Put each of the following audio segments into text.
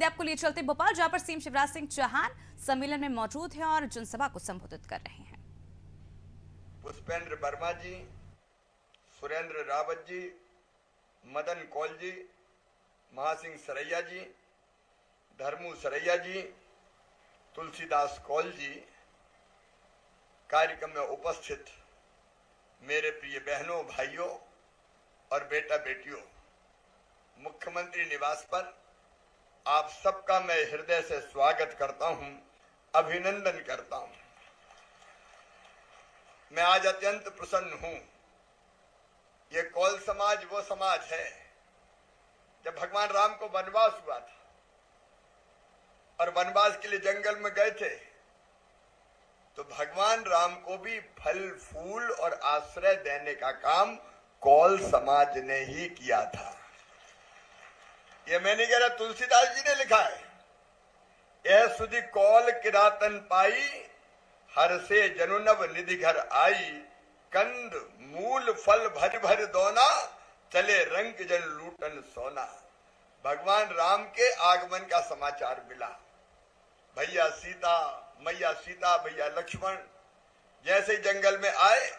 सीधे आपको लिए चलते भोपाल, जहां पर सीएम शिवराज सिंह चौहान सम्मेलन में मौजूद हैं और जनसभा को संबोधित कर रहे हैं। पुष्पेंद्र वर्मा जी, सुरेंद्र रावत जी, मदन कौल जी, महासिंह सरैया जी, धर्मू सरैया जी, तुलसीदास कौल जी, कार्यक्रम में उपस्थित मेरे प्रिय बहनों, भाइयों और बेटा बेटियों, मुख्यमंत्री निवास पर आप सबका मैं हृदय से स्वागत करता हूं, अभिनंदन करता हूं। मैं आज अत्यंत प्रसन्न हूं। ये कौल समाज वो समाज है, जब भगवान राम को वनवास हुआ था और वनवास के लिए जंगल में गए थे, तो भगवान राम को भी फल फूल और आश्रय देने का काम कौल समाज ने ही किया था। ये मैं नहीं कह रहा, तुलसीदास जी ने लिखा है, यह सुधि कौल किरातन पाई, हर से जनुनव निधि घर आई, कंद मूल फल भर भर दोना, चले रंग जन लूटन सोना। भगवान राम के आगमन का समाचार मिला। भैया सीता, मैया सीता, भैया लक्ष्मण जैसे जंगल में आए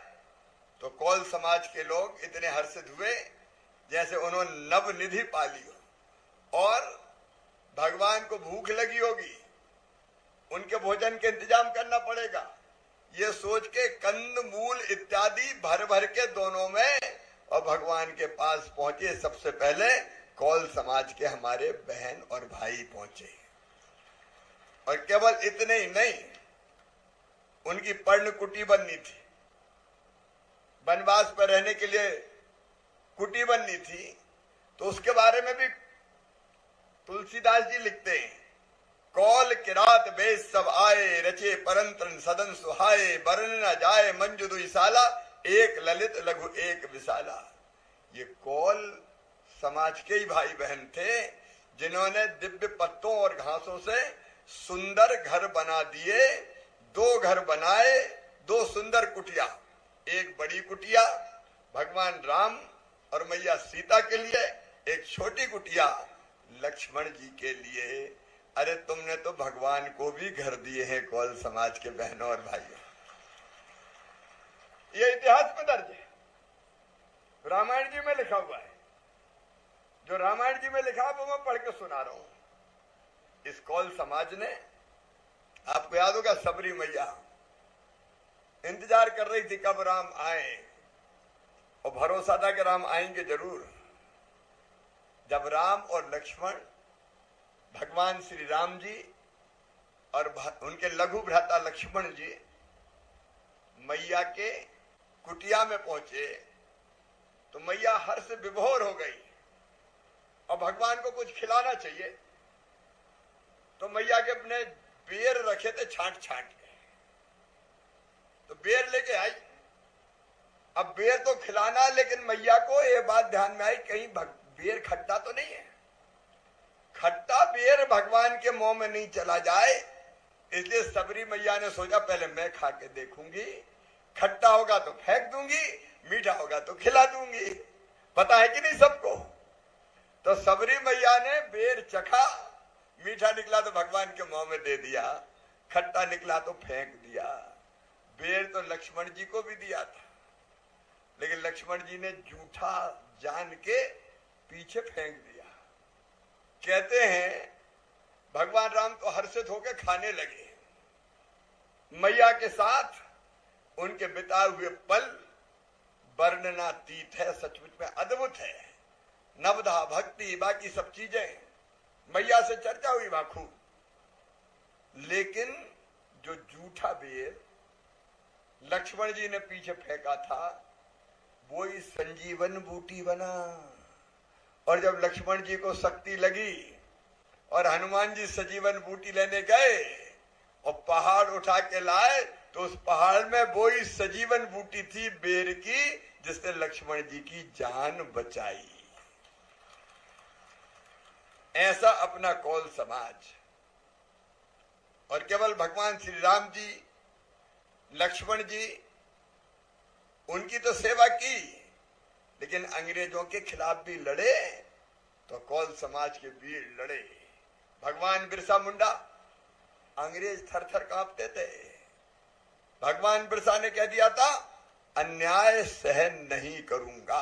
तो कौल समाज के लोग इतने हर्षित हुए जैसे उन्होंने नव निधि पाली हो और भगवान को भूख लगी होगी, उनके भोजन के इंतजाम करना पड़ेगा, ये सोच के कंद मूल इत्यादि भर भर के दोनों में और भगवान के पास पहुंचे। सबसे पहले कौल समाज के हमारे बहन और भाई पहुंचे, और केवल इतने ही नहीं, उनकी पर्ण कुटी बननी थी, वनवास पर रहने के लिए कुटी बननी थी, तो उसके बारे में भी तुलसीदास जी लिखते हैं, कौल किरात बेश सब आए, रचे परंतन सदन सुहाए, बरन न जाए मंजु दुई साला, एक ललित लघु एक विशाला। ये कौल समाज के ही भाई बहन थे जिन्होंने दिव्य पत्तों और घासों से सुंदर घर बना दिए। दो घर बनाए, दो सुंदर कुटिया, एक बड़ी कुटिया भगवान राम और मैया सीता के लिए, एक छोटी कुटिया लक्ष्मण जी के लिए। अरे तुमने तो भगवान को भी घर दिए हैं कौल समाज के बहनों और भाइयों। ये इतिहास में दर्ज है, रामायण जी में लिखा हुआ है। जो रामायण जी में लिखा है वो मैं पढ़ के सुना रहा हूं। इस कौल समाज ने, आपको याद होगा, सबरी मैया इंतजार कर रही थी कब राम आए, और भरोसा था कि राम आएंगे जरूर। जब राम और लक्ष्मण, भगवान श्री राम जी और उनके लघु भ्राता लक्ष्मण जी मैया के कुटिया में पहुंचे, तो मैया हर्ष विभोर हो गई और भगवान को कुछ खिलाना चाहिए, तो मैया के अपने बेर रखे थे छांट छांट के, तो बेर लेके आई। अब बेर तो खिलाना, लेकिन मैया को ये बात ध्यान में आई, कहीं बेर खट्टा तो नहीं है, खट्टा बेर भगवान के मुंह में नहीं चला जाए। इसलिए सबरी मैया ने सोचा पहले मैं खा के देखूंगी, खट्टा होगा तो फेंक दूंगी, मीठा होगा तो खिला दूंगी। पता है कि नहीं सबको? तो सबरी मैया ने बेर चखा, मीठा निकला तो भगवान के मुंह में दे दिया, खट्टा निकला तो फेंक दिया। बेर तो लक्ष्मण जी को भी दिया था, लेकिन लक्ष्मण जी ने जूठा जान के पीछे फेंक दिया। कहते हैं भगवान राम तो हर्षित होकर खाने लगे। मैया के साथ उनके बिताए हुए पल वर्णनातीत है, सचमुच में अद्भुत है। नवधा भक्ति बाकी सब चीजें, मैया से चर्चा हुई बाखू, लेकिन जो जूठा बेर लक्ष्मण जी ने पीछे फेंका था, वो ही संजीवन बूटी बना। और जब लक्ष्मण जी को शक्ति लगी और हनुमान जी सजीवन बूटी लेने गए और पहाड़ उठा के लाए, तो उस पहाड़ में वो ही सजीवन बूटी थी बेर की, जिसने लक्ष्मण जी की जान बचाई। ऐसा अपना कौल समाज। और केवल भगवान श्री राम जी, लक्ष्मण जी, उनकी तो सेवा की, लेकिन अंग्रेजों के खिलाफ भी लड़े, तो कौल समाज के वीर लड़े। भगवान बिरसा मुंडा, अंग्रेज थर थर कांपते थे। भगवान बिरसा ने कह दिया था, अन्याय सहन नहीं करूंगा।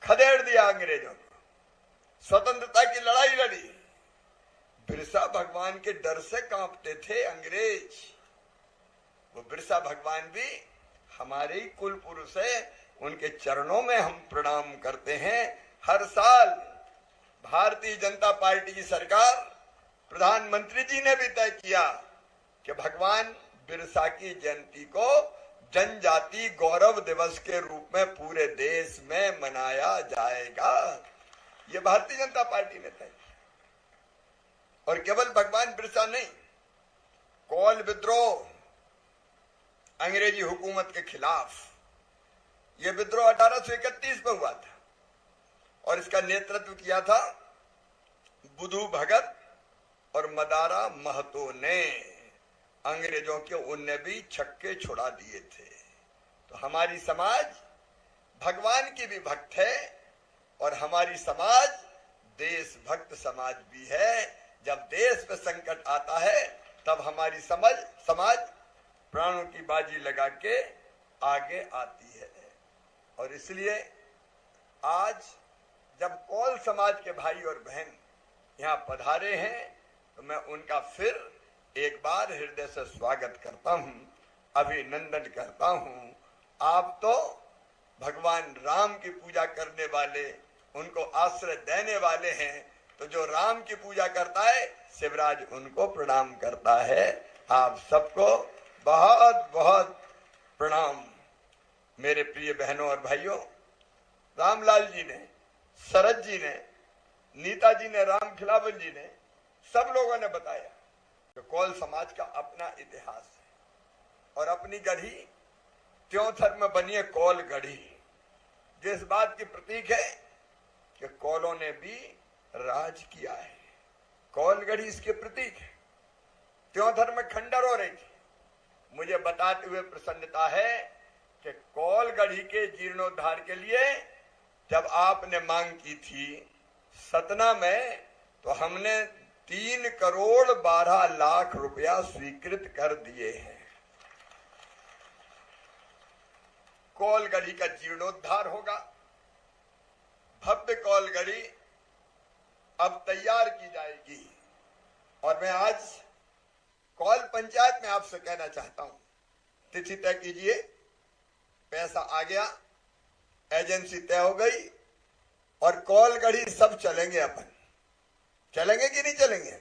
खदेड़ दिया अंग्रेजों को, स्वतंत्रता की लड़ाई लड़ी। बिरसा भगवान के डर से कांपते थे अंग्रेज। वो बिरसा भगवान भी हमारे ही कुल पुरुष है, उनके चरणों में हम प्रणाम करते हैं। हर साल भारतीय जनता पार्टी की सरकार, प्रधानमंत्री जी ने भी तय किया कि भगवान बिरसा की जयंती को जनजाति गौरव दिवस के रूप में पूरे देश में मनाया जाएगा। ये भारतीय जनता पार्टी ने तय किया। और केवल भगवान बिरसा नहीं, कोल विद्रोह अंग्रेजी हुकूमत के खिलाफ, यह विद्रोह 1831 में हुआ था और इसका नेतृत्व किया था बुधू भगत और मदारा महतो ने। अंग्रेजों के उनने भी छक्के छुड़ा दिए थे। तो हमारी समाज भगवान की भी भक्त है और हमारी समाज देशभक्त समाज भी है। जब देश पे संकट आता है तब हमारी समाज प्राणों की बाजी लगा के आगे आती है। और इसलिए आज जब कोल समाज के भाई और बहन यहाँ पधारे हैं तो मैं उनका फिर एक बार हृदय से स्वागत करता हूँ, अभिनंदन करता हूँ। आप तो भगवान राम की पूजा करने वाले, उनको आश्रय देने वाले हैं, तो जो राम की पूजा करता है शिवराज उनको प्रणाम करता है। आप सबको बहुत बहुत प्रणाम। मेरे प्रिय बहनों और भाइयों, रामलाल जी ने, शरद जी ने, नीता जी ने, राम खिलावन जी ने, सब लोगों ने बताया कि कोल समाज का अपना इतिहास है और अपनी गढ़ी त्योंथर में बनी है कोल गढ़ी, जो इस बात की प्रतीक है कि कोलों ने भी राज किया है। कोल गढ़ी इसके प्रतीक है। त्योंथर में खंडर हो रही थी। मुझे बताते हुए प्रसन्नता है कि कोल गढ़ी के जीर्णोद्धार के लिए जब आपने मांग की थी सतना में, तो हमने 3,12,00,000 रुपया स्वीकृत कर दिए हैं। कोल गढ़ी का जीर्णोद्धार होगा। भव्य कोल गढ़ी अब तैयार की जाएगी। और मैं आज कोल पंचायत में आपसे कहना चाहता हूं, तिथि तय कीजिए, पैसा आ गया, एजेंसी तय हो गई और कोल गढ़ी सब चलेंगे। अपन चलेंगे कि नहीं चलेंगे?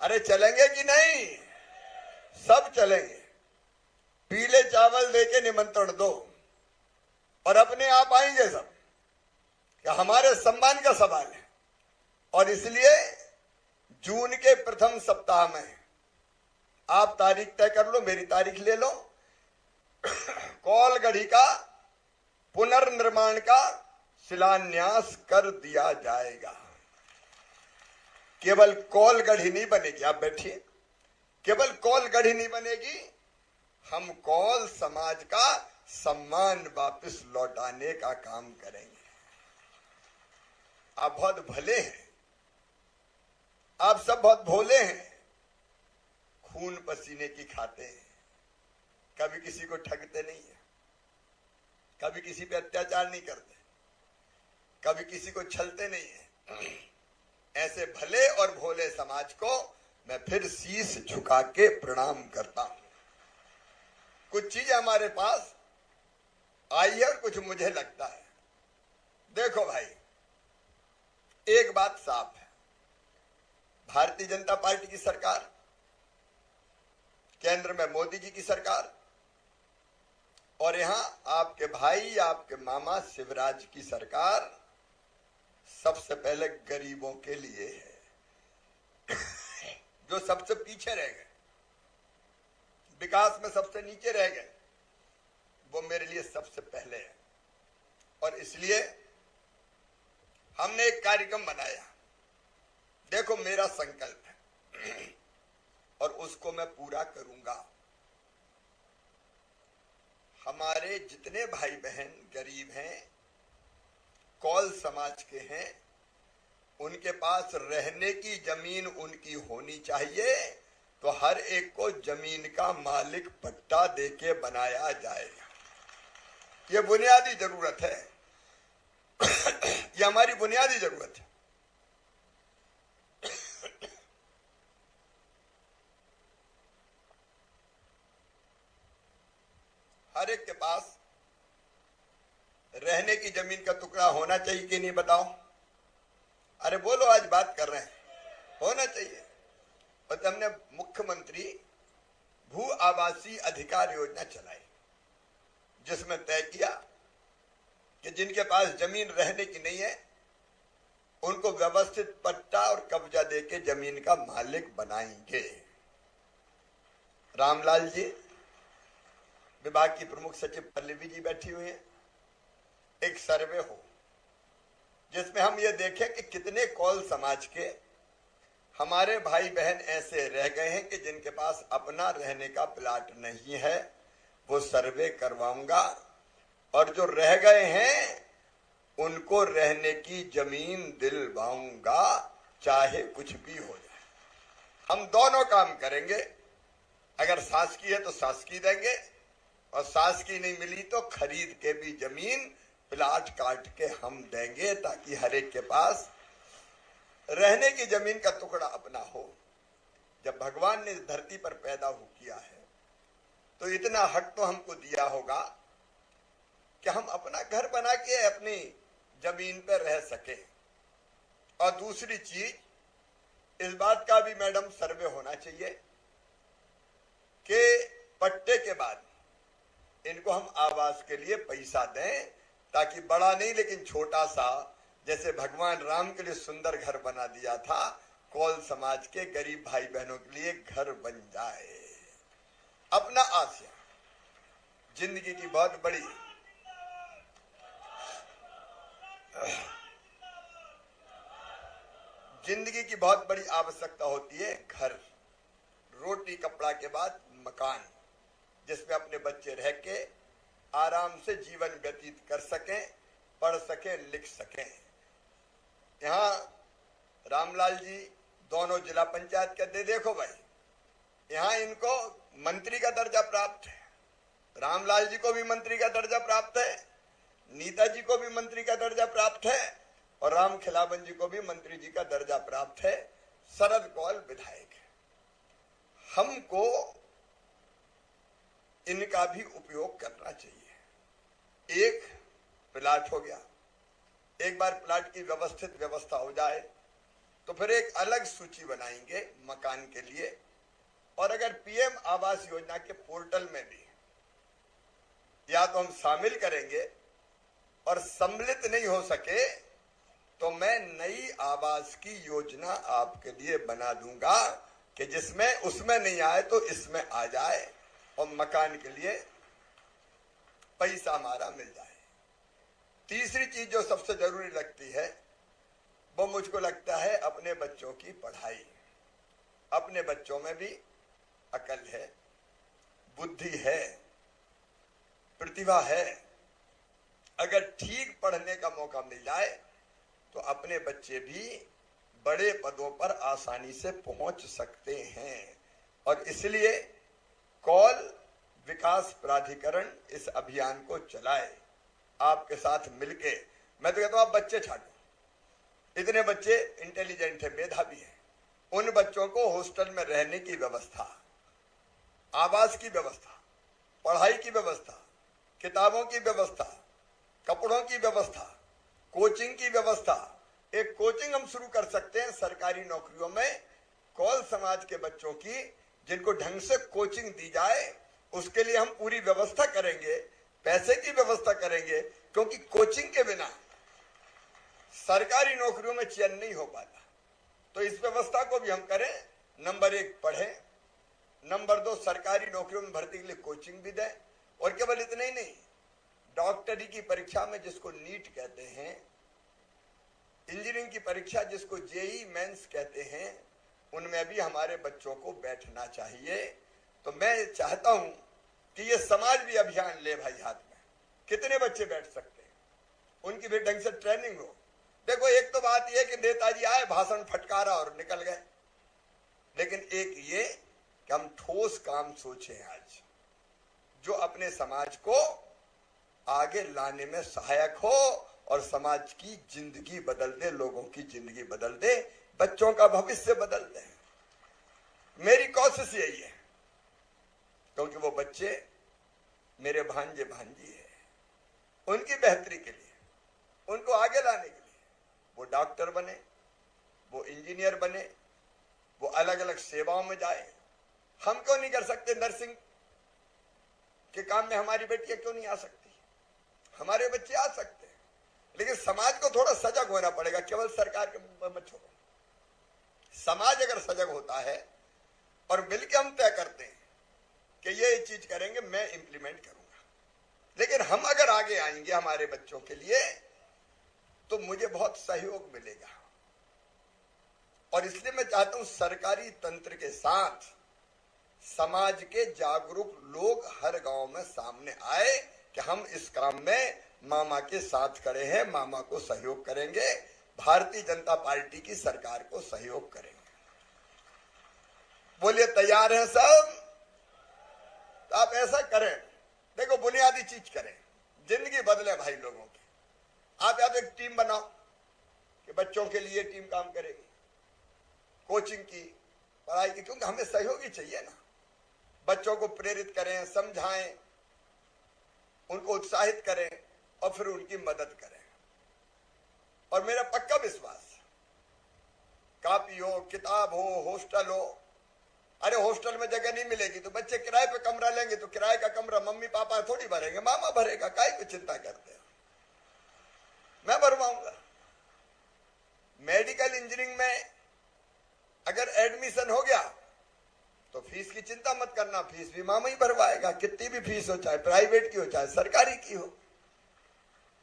अरे चलेंगे कि नहीं? सब चलेंगे। पीले चावल देके निमंत्रण दो और अपने आप आएंगे सब। क्या हमारे सम्मान का सवाल है। और इसलिए जून के प्रथम सप्ताह में आप तारीख तय कर लो, मेरी तारीख ले लो। कोल गढ़ी का पुनर्निर्माण का शिलान्यास कर दिया जाएगा। केवल कोल गढ़ी नहीं बनेगी, आप बैठिए, केवल कोल गढ़ी नहीं बनेगी, हम कोल समाज का सम्मान वापस लौटाने का काम करेंगे। आप बहुत भले हैं, आप सब बहुत भोले हैं, खून पसीने की खाते हैं, कभी किसी को ठगते नहीं है, कभी किसी पे अत्याचार नहीं करते, कभी किसी को छलते नहीं है। ऐसे भले और भोले समाज को मैं फिर शीश झुका के प्रणाम करता हूं। कुछ चीजें हमारे पास आई है और कुछ मुझे लगता है। देखो भाई, एक बात साफ है, भारतीय जनता पार्टी की सरकार, केंद्र में मोदी जी की सरकार और यहां आपके भाई, आपके मामा शिवराज की सरकार सबसे पहले गरीबों के लिए है। जो सबसे पीछे रह गए, विकास में सबसे नीचे रह गए, वो मेरे लिए सबसे पहले है। और इसलिए हमने एक कार्यक्रम बनाया। देखो, मेरा संकल्प है और उसको मैं पूरा करूंगा। हमारे जितने भाई बहन गरीब हैं, कोल समाज के हैं, उनके पास रहने की जमीन उनकी होनी चाहिए, तो हर एक को जमीन का मालिक पट्टा देके बनाया जाएगा। ये बुनियादी जरूरत है, ये हमारी बुनियादी जरूरत है। हर एक के पास रहने की जमीन का टुकड़ा होना चाहिए कि नहीं, बताओ? अरे बोलो, आज बात कर रहे हैं, होना चाहिए। और तो हमने मुख्यमंत्री भू आवासीय अधिकार योजना चलाई, जिसमें तय किया कि जिनके पास जमीन रहने की नहीं है उनको व्यवस्थित पट्टा और कब्जा देके जमीन का मालिक बनाएंगे। रामलाल जी, विभाग की प्रमुख सचिव पल्लवी जी बैठी हुई हैं। एक सर्वे हो जिसमें हम ये देखें कि कितने कौल समाज के हमारे भाई बहन ऐसे रह गए हैं कि जिनके पास अपना रहने का प्लाट नहीं है, वो सर्वे करवाऊंगा। और जो रह गए हैं उनको रहने की जमीन दिलवाऊंगा, चाहे कुछ भी हो जाए। हम दोनों काम करेंगे। अगर शासकीय है तो शासकीय देंगे, और शासकीय नहीं मिली तो खरीद के भी जमीन प्लाट काट के हम देंगे, ताकि हर एक के पास रहने की जमीन का टुकड़ा अपना हो। जब भगवान ने इस धरती पर पैदा किया है तो इतना हक तो हमको दिया होगा कि हम अपना घर बना के अपनी जमीन पर रह सके। और दूसरी चीज, इस बात का भी मैडम सर्वे होना चाहिए कि पट्टे के बाद इनको हम आवास के लिए पैसा दें, ताकि बड़ा नहीं लेकिन छोटा सा, जैसे भगवान राम के लिए सुंदर घर बना दिया था, कौल समाज के गरीब भाई बहनों के लिए घर बन जाए। अपना आशय जिंदगी की बहुत बड़ी आवश्यकता होती है। घर, रोटी कपड़ा के बाद मकान, जिसमें अपने बच्चे रह के आराम से जीवन व्यतीत कर सकें, पढ़ सकें, लिख सकें। यहाँ रामलाल जी दोनों जिला पंचायत के देखो भाई, यहाँ इनको मंत्री का दर्जा प्राप्त है। रामलाल जी को भी मंत्री का दर्जा प्राप्त है, नीता जी को भी मंत्री का दर्जा प्राप्त है, और राम खिलावन जी को भी मंत्री जी का दर्जा प्राप्त है। शरद कौल विधायक है। हमको इनका भी उपयोग करना चाहिए। एक प्लाट हो गया, एक बार प्लाट की व्यवस्थित व्यवस्था हो जाए तो फिर एक अलग सूची बनाएंगे मकान के लिए। और अगर पीएम आवास योजना के पोर्टल में भी या तो हम शामिल करेंगे, और सम्मिलित नहीं हो सके तो मैं नई आवास की योजना आपके लिए बना दूंगा कि जिसमें उसमें नहीं आए तो इसमें आ जाए, और मकान के लिए पैसा हमारा मिल जाए। तीसरी चीज जो सबसे जरूरी लगती है वो मुझको लगता है अपने बच्चों की पढ़ाई। अपने बच्चों में भी अकल है, बुद्धि है, प्रतिभा है। अगर ठीक पढ़ने का मौका मिल जाए तो अपने बच्चे भी बड़े पदों पर आसानी से पहुंच सकते हैं। और इसलिए कौल विकास प्राधिकरण इस अभियान को चलाए आपके साथ मिलके। मैं तो कहता हूं आप बच्चे छाटो, इतने बच्चे इंटेलिजेंट है, मेधावी है, उन बच्चों को हॉस्टल में रहने की व्यवस्था, आवास की व्यवस्था, पढ़ाई की व्यवस्था, किताबों की व्यवस्था, कपड़ों की व्यवस्था, कोचिंग की व्यवस्था। एक कोचिंग हम शुरू कर सकते हैं सरकारी नौकरियों में, कौल समाज के बच्चों की, जिनको ढंग से कोचिंग दी जाए। उसके लिए हम पूरी व्यवस्था करेंगे, पैसे की व्यवस्था करेंगे, क्योंकि कोचिंग के बिना सरकारी नौकरियों में चयन नहीं हो पाता। तो इस व्यवस्था को भी हम करें। नंबर 1 पढ़े, नंबर 2 सरकारी नौकरियों में भर्ती के लिए कोचिंग भी दें। और केवल इतना ही नहीं, डॉक्टरी की परीक्षा में जिसको नीट कहते हैं, इंजीनियरिंग की परीक्षा जिसको जेई मेंस कहते हैं, उनमें भी हमारे बच्चों को बैठना चाहिए। तो मैं चाहता हूं कि ये समाज भी अभियान ले भाई हाथ में। कितने बच्चे बैठ सकते हैं, उनकी भी ढंग से ट्रेनिंग हो, देखो, एक तो बात यह कि नेताजी आए, भाषण फटकारा और निकल गए, लेकिन एक ये कि हम ठोस काम सोचे आज जो अपने समाज को आगे लाने में सहायक हो और समाज की जिंदगी बदल दे, लोगों की जिंदगी बदल दे, बच्चों का भविष्य बदल दे। मेरी कोशिश यही है, क्योंकि वो बच्चे मेरे भांजे भांजी है, उनकी बेहतरी के लिए, उनको आगे लाने के लिए वो डॉक्टर बने, वो इंजीनियर बने, वो अलग अलग सेवाओं में जाए। हम क्यों नहीं कर सकते? नर्सिंग के काम में हमारी बेटियां क्यों नहीं आ सकती? हमारे बच्चे आ सकते हैं, लेकिन समाज को थोड़ा सजग होना पड़ेगा। केवल सरकार के मुंह में छोड़ो। समाज अगर सजग होता है और मिलकर हम तय करते हैं कि ये चीज करेंगे, मैं इंप्लीमेंट करूंगा, लेकिन हम अगर आगे आएंगे हमारे बच्चों के लिए तो मुझे बहुत सहयोग मिलेगा। और इसलिए मैं चाहता हूं सरकारी तंत्र के साथ समाज के जागरूक लोग हर गांव में सामने आए कि हम इस काम में मामा के साथ खड़े हैं, मामा को सहयोग करेंगे, भारतीय जनता पार्टी की सरकार को सहयोग करेंगे। बोलिए, तैयार हैं सब? तो आप ऐसा करें, देखो बुनियादी चीज करें, जिंदगी बदले भाई लोगों की। आप या तो एक टीम बनाओ कि बच्चों के लिए टीम काम करेगी, कोचिंग की, पढ़ाई की, क्योंकि हमें सहयोगी चाहिए ना। बच्चों को प्रेरित करें, समझाएं, उनको उत्साहित करें और फिर उनकी मदद करें। और मेरा पक्का विश्वास, कापी हो, किताब हो, हॉस्टल हो। अरे हॉस्टल में जगह नहीं मिलेगी तो बच्चे किराए पे कमरा लेंगे, तो किराए का कमरा मम्मी पापा थोड़ी भरेंगे, मामा भरेगा। काहे की चिंता करते हो? मैं भरवाऊंगा। मेडिकल इंजीनियरिंग में अगर एडमिशन हो गया तो फीस की चिंता मत करना, फीस भी मामा ही भरवाएगा, कितनी भी फीस हो, चाहे प्राइवेट की हो चाहे सरकारी की हो।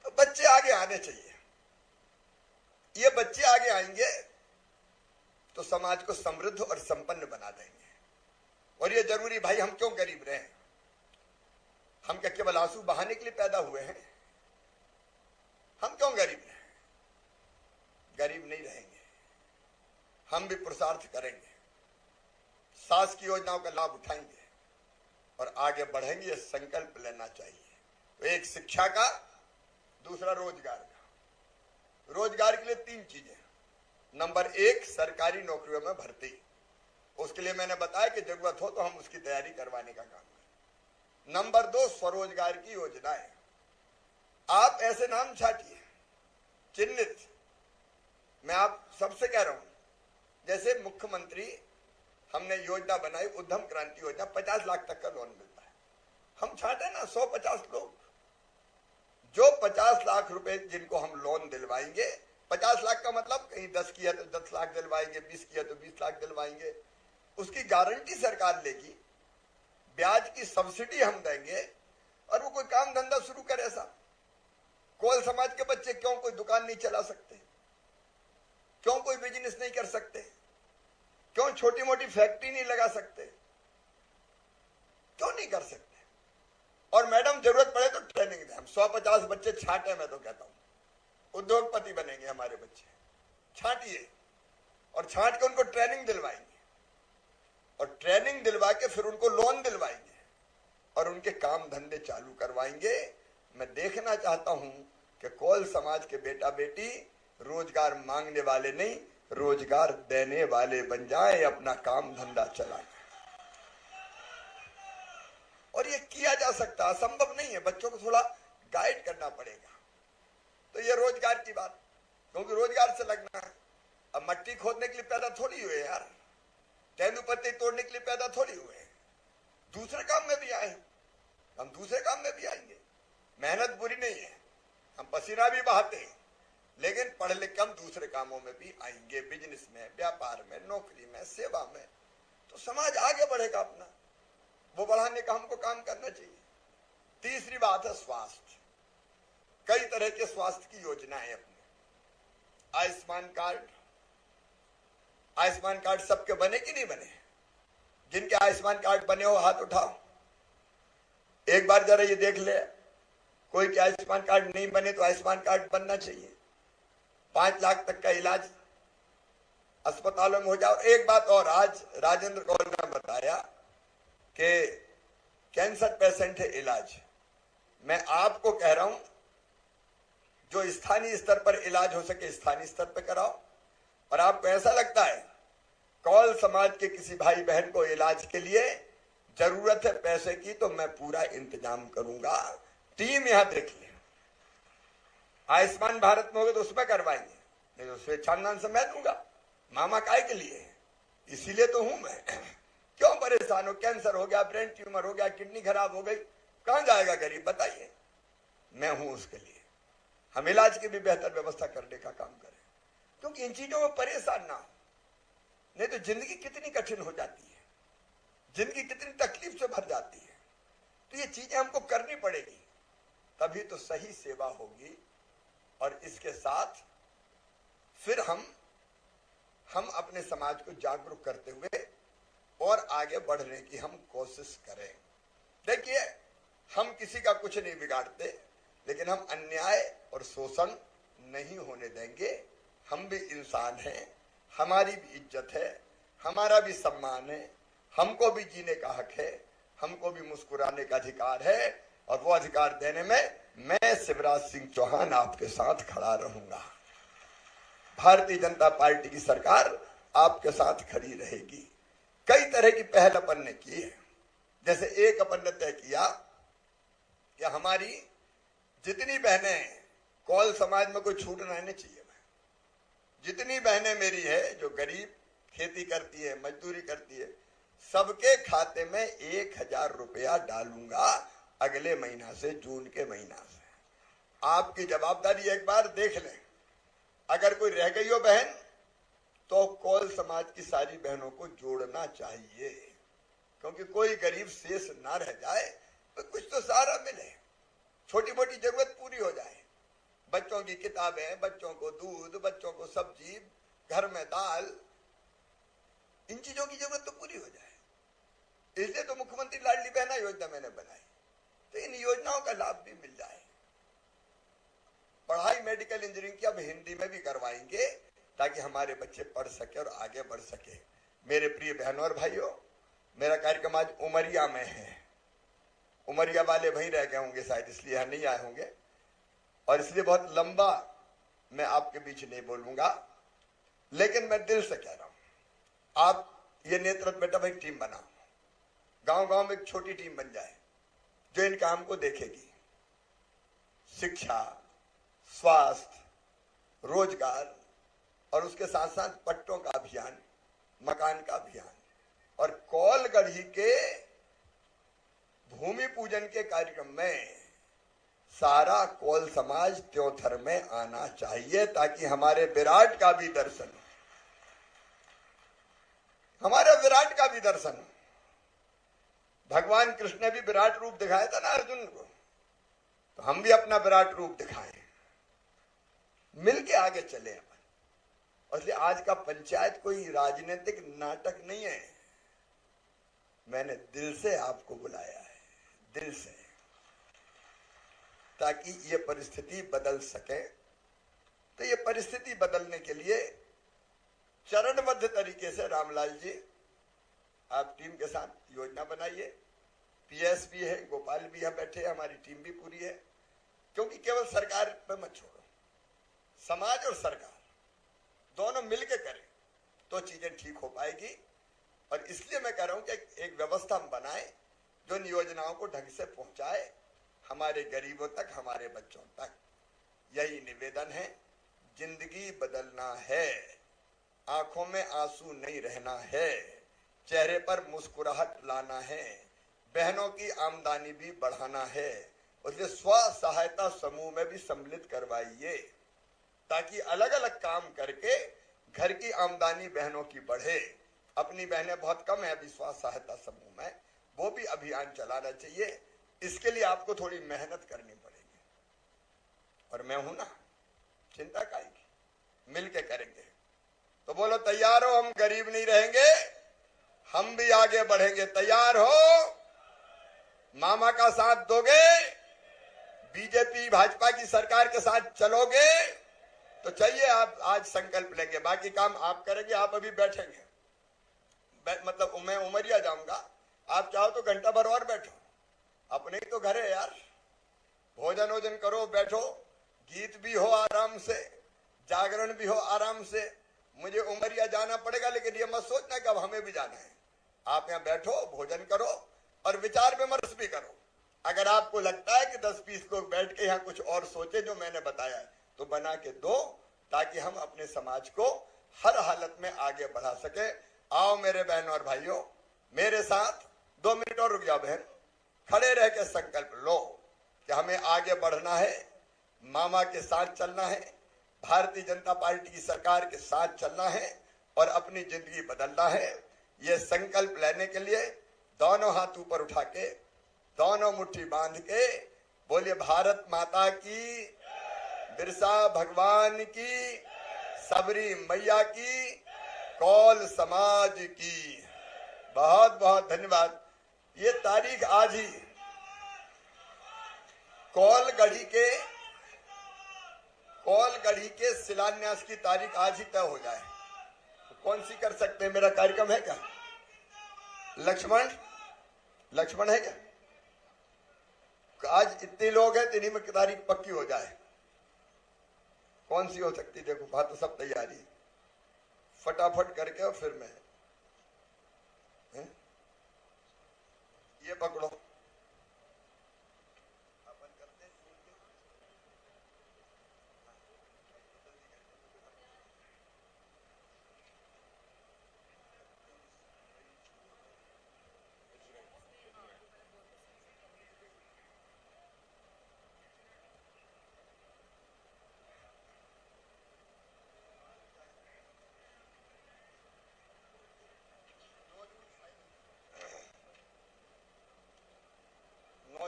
तो बच्चे आगे आने चाहिए। ये बच्चे आगे आएंगे तो समाज को समृद्ध और संपन्न बना देंगे। और ये जरूरी भाई, हम क्यों गरीब रहे? हम क्या केवल आंसू बहाने के लिए पैदा हुए हैं? हम क्यों गरीब रहे? गरीब नहीं रहेंगे, हम भी पुरुषार्थ करेंगे, सास की योजनाओं का लाभ उठाएंगे और आगे बढ़ेंगे। ये संकल्प लेना चाहिए। तो एक शिक्षा का, दूसरा रोजगार का। रोजगार के लिए 3 चीजें। नंबर 1, सरकारी नौकरियों में भर्ती। उसके लिए मैंने बताया कि जरूरत हो तो हम उसकी तैयारी करवाने का काम करें। नंबर 2, स्वरोजगार की योजनाएं। आप ऐसे नाम छाटिए, चिन्हित। मैं आप सबसे कह रहा हूं, जैसे मुख्यमंत्री हमने योजना बनाई, उद्यम क्रांति योजना, 50 लाख तक का लोन मिलता है। हम छाटे ना 100-50 लोग, जो 50 लाख रुपए जिनको हम लोन दिलवाएंगे। 50 लाख का मतलब कहीं 10 किया तो 10 लाख दिलवाएंगे, 20 किया तो 20 लाख दिलवाएंगे। उसकी गारंटी सरकार लेगी, ब्याज की सब्सिडी हम देंगे और वो कोई काम धंधा शुरू करे। ऐसा कोल समाज के बच्चे क्यों कोई दुकान नहीं चला सकते? क्यों कोई बिजनेस नहीं कर सकते? क्यों छोटी मोटी फैक्ट्री नहीं लगा सकते? क्यों नहीं कर सकते? और मैडम जरूरत पड़े तो ट्रेनिंग दें। हम 150 बच्चे छांटे, मैं तो कहता हूं उद्योगपति बनेंगे हमारे बच्चे। छांटिए और छांट के उनको ट्रेनिंग दिलवाएंगे और ट्रेनिंग दिलवा के फिर उनको लोन दिलवाएंगे और उनके काम धंधे चालू करवाएंगे। मैं देखना चाहता हूं कि कोल समाज के बेटा बेटी रोजगार मांगने वाले नहीं, रोजगार देने वाले बन जाए, अपना काम धंधा चलाए। और ये किया जा सकता, असंभव नहीं है। बच्चों को थोड़ा गाइड करना पड़ेगा। तो ये रोजगार की बात, क्योंकि रोजगार से लगना है। अब मट्टी खोदने के लिए पैदा थोड़ी हुए यार, तेंदुपत्ते तोड़ने के लिए पैदा थोड़ी हुए। दूसरे काम में भी आए, हम दूसरे काम में भी आएंगे। मेहनत बुरी नहीं है, हम पसीना भी बहाते हैं, लेकिन पढ़ लिख हम दूसरे कामों में भी आएंगे, बिजनेस में, व्यापार में, नौकरी में, सेवा में। तो समाज आगे बढ़ेगा अपना, वो बढ़ाने का हमको काम करना चाहिए। तीसरी बात है स्वास्थ्य। कई तरह के स्वास्थ्य की योजनाएं अपने। आयुष्मान कार्ड, आयुष्मान कार्ड सबके बने कि नहीं बने? जिनके आयुष्मान कार्ड बने हो हाथ उठाओ। एक बार जरा ये देख ले, कोई के आयुष्मान कार्ड नहीं बने तो आयुष्मान कार्ड बनना चाहिए। 5 लाख तक का इलाज अस्पतालों में हो जाए। एक बात और, आज राजेंद्र कौर ने बताया कि कैंसर पेशेंट है इलाज। मैं आपको कह रहा हूं, जो स्थानीय स्तर पर इलाज हो सके स्थानीय स्तर पर कराओ। और आपको ऐसा लगता है कौल समाज के किसी भाई बहन को इलाज के लिए जरूरत है पैसे की, तो मैं पूरा इंतजाम करूंगा। टीम यहां देख ले, आयुष्मान भारत में होगा तो उसमें करवाएंगे, नहीं तो स्वेच्छांदान से मैं दूंगा। मामा काय के लिए, इसीलिए तो हूं मैं। क्यों परेशान हो? कैंसर हो गया, ब्रेन ट्यूमर हो गया, किडनी खराब हो गई, कहां जाएगा गरीब? बताइए, मैं हूं उसके लिए। हम इलाज की भी बेहतर व्यवस्था करने का काम करें, क्योंकि इन चीजों में परेशान ना हो, नहीं तो जिंदगी कितनी कठिन हो जाती है, जिंदगी कितनी तकलीफ से भर जाती है। तो ये चीजें हमको करनी पड़ेगी, तभी तो सही सेवा होगी। और इसके साथ फिर हम अपने समाज को जागरूक करते हुए और आगे बढ़ने की हम कोशिश करें। देखिए, हम किसी का कुछ नहीं बिगाड़ते, लेकिन हम अन्याय और शोषण नहीं होने देंगे। हम भी इंसान हैं, हमारी भी इज्जत है, हमारा भी सम्मान है, हमको भी जीने का हक है, हमको भी मुस्कुराने का अधिकार है। और वो अधिकार देने में मैं शिवराज सिंह चौहान आपके साथ खड़ा रहूंगा। भारतीय जनता पार्टी की सरकार आपके साथ खड़ी रहेगी। कई तरह की पहल अपन ने की है। जैसे एक अपन ने तय किया कि हमारी जितनी बहनें, कौल समाज में कोई छूट नहीं चाहिए। जितनी बहनें मेरी है जो गरीब खेती करती है, मजदूरी करती है, सबके खाते में 1000 रुपया डालूंगा अगले महीना से, जून के महीना से। आपकी जवाबदारी एक बार देख लें, अगर कोई रह गई हो बहन तो कौल समाज की सारी बहनों को जोड़ना चाहिए, क्योंकि कोई गरीब शेष ना रह जाए, तो कुछ तो सहारा मिले, छोटी मोटी जरूरत पूरी हो जाए। बच्चों की किताबें, बच्चों को दूध, बच्चों को सब्जी, घर में दाल, इन चीजों की जरूरत तो पूरी हो जाए। इसलिए तो मुख्यमंत्री लाडली बहना योजना मैंने बनाई, तो इन योजनाओं का लाभ भी मिल जाए। पढ़ाई मेडिकल इंजीनियरिंग की अब हिंदी में भी करवाएंगे, ताकि हमारे बच्चे पढ़ सके और आगे बढ़ सके। मेरे प्रिय बहनों और भाइयों, मेरा कार्यक्रम आज उमरिया में है। उमरिया वाले वहीं रह गए होंगे शायद, इसलिए यहाँ नहीं आए होंगे, और इसलिए बहुत लंबा मैं आपके बीच नहीं बोलूंगा। लेकिन मैं दिल से कह रहा हूं, आप ये नेतृत्व बेटा भाई टीम बनाओ, गांव गांव में एक छोटी टीम बन जाए जो इन काम को देखेगी। शिक्षा, स्वास्थ्य, रोजगार और उसके साथ साथ पट्टों का अभियान, मकान का अभियान, और कौल गढ़ी के भूमि पूजन के कार्यक्रम में सारा कौल समाज त्योथर में आना चाहिए, ताकि हमारे विराट का भी दर्शन हो, हमारे विराट का भी दर्शन हो। भगवान कृष्ण ने भी विराट रूप दिखाया था ना अर्जुन को, तो हम भी अपना विराट रूप दिखाएं, मिलके आगे चले अपन। और इसलिए आज का पंचायत कोई राजनीतिक नाटक नहीं है, मैंने दिल से आपको बुलाया है, दिल से, ताकि ये परिस्थिति बदल सके। तो ये परिस्थिति बदलने के लिए चरणबद्ध तरीके से रामलाल जी आप टीम के साथ योजना बनाइए। पीएस भी है, गोपाल भी यहाँ बैठे, हमारी टीम भी पूरी है, क्योंकि केवल सरकार पे मत छोड़ो, समाज और सरकार दोनों मिलके करें तो चीजें ठीक हो पाएगी। और इसलिए मैं कह रहा हूं कि एक व्यवस्था हम बनाए जो इन योजनाओं को ढंग से पहुंचाए हमारे गरीबों तक, हमारे बच्चों तक। यही निवेदन है। जिंदगी बदलना है, आंखों में आंसू नहीं रहना है, चेहरे पर मुस्कुराहट लाना है, बहनों की आमदनी भी बढ़ाना है। उसके स्व सहायता समूह में भी सम्मिलित करवाइए, ताकि अलग अलग काम करके घर की आमदनी बहनों की बढ़े। अपनी बहनें बहुत कम है अभी स्व सहायता समूह में, वो भी अभियान चलाना चाहिए। इसके लिए आपको थोड़ी मेहनत करनी पड़ेगी, और मैं हूं ना, चिंता काहेगी, मिलके करेंगे। तो बोलो तैयार हो? हम गरीब नहीं रहेंगे, हम भी आगे बढ़ेंगे। तैयार हो? मामा का साथ दोगे? बीजेपी भाजपा की सरकार के साथ चलोगे? तो चाहिए आप आज संकल्प लेंगे, बाकी काम आप करेंगे, आप अभी बैठेंगे। मतलब मैं उमरिया जाऊंगा, आप चाहो तो घंटा भर और बैठो, अपने ही तो घर है यार। भोजन वोजन करो, बैठो, गीत भी हो आराम से, जागरण भी हो आराम से। मुझे उमरिया जाना पड़ेगा, लेकिन ये मत सोचना कि अब हमें भी जाना है। आप यहाँ बैठो, भोजन करो और विचार विमर्श भी करो। अगर आपको लगता है कि 10-20 लोग बैठ के यहाँ कुछ और सोचे जो मैंने बताया है, तो बना के दो, ताकि हम अपने समाज को हर हालत में आगे बढ़ा सके। आओ मेरे बहन और भाइयों, मेरे साथ 2 मिनट और रुक जाओ बहन, खड़े रह के संकल्प लो कि हमें आगे बढ़ना है, मामा के साथ चलना है, भारतीय जनता पार्टी की सरकार के साथ चलना है और अपनी जिंदगी बदलना है। ये संकल्प लेने के लिए दोनों हाथ ऊपर उठा के, दोनों मुट्ठी बांध के बोलिए भारत माता की, बिरसा भगवान की, सबरी मैया की, कौल समाज की। बहुत बहुत धन्यवाद। ये तारीख आज ही कौल गढ़ी के शिलान्यास की तारीख आज ही तय हो जाए तो कौन सी कर सकते हैं? मेरा कार्यक्रम है क्या? लक्ष्मण है क्या? आज इतने लोग हैं, इन्हीं में तारीख पक्की हो जाए। कौन सी हो सकती? देखो बात तो सब तैयारी, फटाफट करके और फिर मैं ये पकड़ो।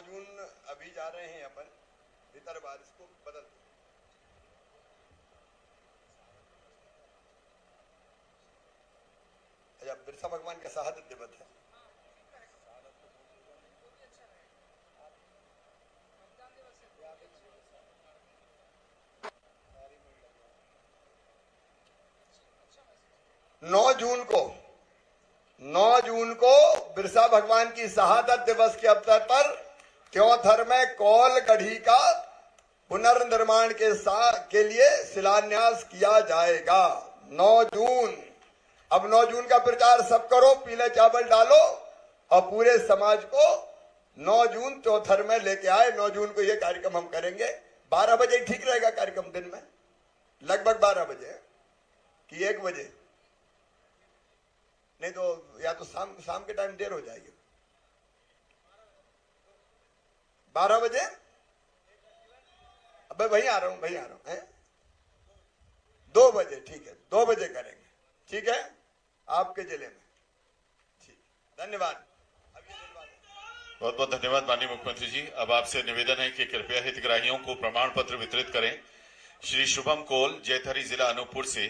जून अभी जा रहे हैं अपन भीतर बार, इसको बदल दो। अच्छा, बिरसा भगवान का शहादत दिवस है। नौ जून को बिरसा भगवान की शहादत दिवस के अवसर पर त्योंथर में कौल गढ़ी का पुनर्निर्माण के लिए शिलान्यास किया जाएगा। 9 जून। अब 9 जून का प्रचार सब करो, पीले चावल डालो और पूरे समाज को 9 जून त्योंथर में लेके आए। 9 जून को ये कार्यक्रम हम करेंगे। 12 बजे ठीक रहेगा कार्यक्रम, दिन में लगभग 12 बजे कि 1 बजे, नहीं तो या तो शाम के टाइम देर हो जाएगी। 12 बजे? अबे वहीं आ रहा हूं है? 2 बजे ठीक है, 2 बजे करेंगे, ठीक है, आपके जिले में। ठीक, धन्यवाद। बहुत बहुत धन्यवाद माननीय मुख्यमंत्री जी। अब आपसे निवेदन है कि कृपया हितग्राहियों को प्रमाण पत्र वितरित करें। श्री शुभम कोल, जैथरी, जिला अनूपपुर से,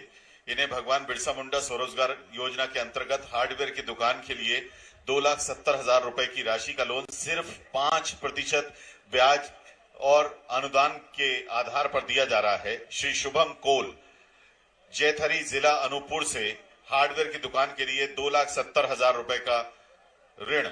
इन्हें भगवान बिरसा मुंडा स्वरोजगार योजना के अंतर्गत हार्डवेयर की दुकान के लिए 2,70,000 रुपए की राशि का लोन सिर्फ 5% ब्याज और अनुदान के आधार पर दिया जा रहा है। श्री शुभम कोल, जैथरी, जिला अनूपपुर से, हार्डवेयर की दुकान के लिए 2,70,000 रुपए का ऋण।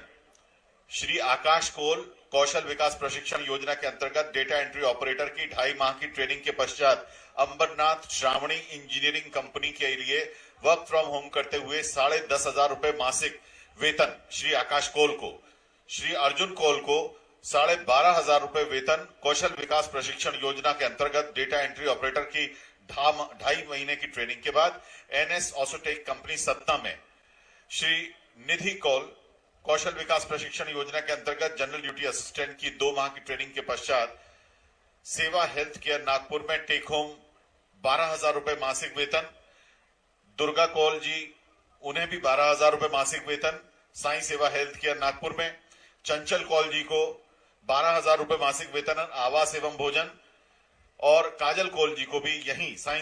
श्री आकाश कोल, कौशल विकास प्रशिक्षण योजना के अंतर्गत डेटा एंट्री ऑपरेटर की 2.5 माह की ट्रेनिंग के पश्चात अंबरनाथ श्रावणी इंजीनियरिंग कंपनी के लिए वर्क फ्रॉम होम करते हुए 10,500 रुपए मासिक वेतन श्री आकाश कोल को। श्री अर्जुन कोल को 12,500 रुपए वेतन कौशल विकास प्रशिक्षण योजना के अंतर्गत डेटा एंट्री ऑपरेटर की 2.5 महीने की ट्रेनिंग के बाद एनएस ऑसोटेक कंपनी सतना में। श्री निधि कोल, कौशल विकास प्रशिक्षण योजना के अंतर्गत जनरल ड्यूटी असिस्टेंट की 2 माह की ट्रेनिंग के पश्चात सेवा हेल्थ केयर नागपुर में टेक होम 12,000 रुपए मासिक वेतन। दुर्गा कौल जी, उन्हें भी 12,000 रुपए मासिक वेतन साई सेवा हेल्थ केयर नागपुर में। चंचल कौल जी को 12,000 रुपए मासिक वेतन आवास एवं भोजन, और काजल कौल जी को भी यहीं साई